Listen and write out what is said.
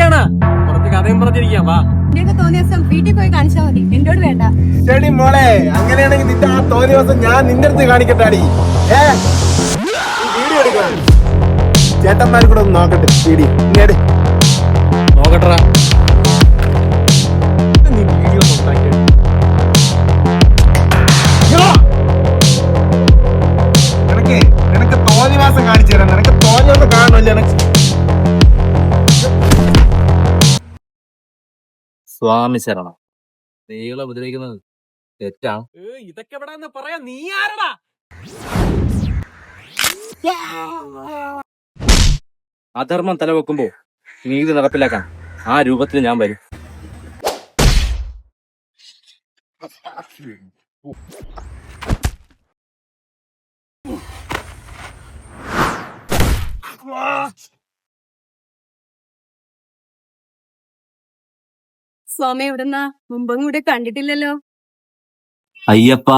എന്താണ് കുറച്ച് കഥയും പറഞ്ഞിരിക്കാം. വാ, തോന്നിയ ദിവസം വീട്ടിൽ പോയി കാണിച്ചാൽ മതി, എന്നോട് വേണ്ട. ശരി മോളെ, അങ്ങനെയാണെങ്കിൽ നിന്റെ ആ തോന്നിയ ദിവസം ഞാൻ നിന്റെ അടുത്ത് കാണിക്കട്ടാടി. വീഡിയോ എടുക്കണം. ചേട്ടന്മാർ കൂടെ ഒന്ന് നോക്കട്ടെ. വീഡിയോ ഇങ്ങോട്ട് നോക്കട്ടാ. നീ വീഡിയോ ഉണ്ടാക്കി നിനക്ക് തോന്നിയ മാസം കാണിച്ചു തരാം. നിനക്ക് തോന്നിയ ദിവസം കാണണമല്ലോ. നിനക്ക് സ്വാമി ശരണം. സ്ത്രീകളെ ഉപദ്രവിക്കുന്നത് തെറ്റാണ്. ഇതൊക്കെ എവിടാന്ന് പറയാ. നീ ആരടാ? അധർമ്മം തലവെക്കുമ്പോ നീതി നടപ്പിലാക്കാൻ ആ രൂപത്തിൽ ഞാൻ വരും. സ്വാമി എവിടുന്നാ? മുമ്പും കൂടെ കണ്ടിട്ടില്ലല്ലോ. അയ്യപ്പാ,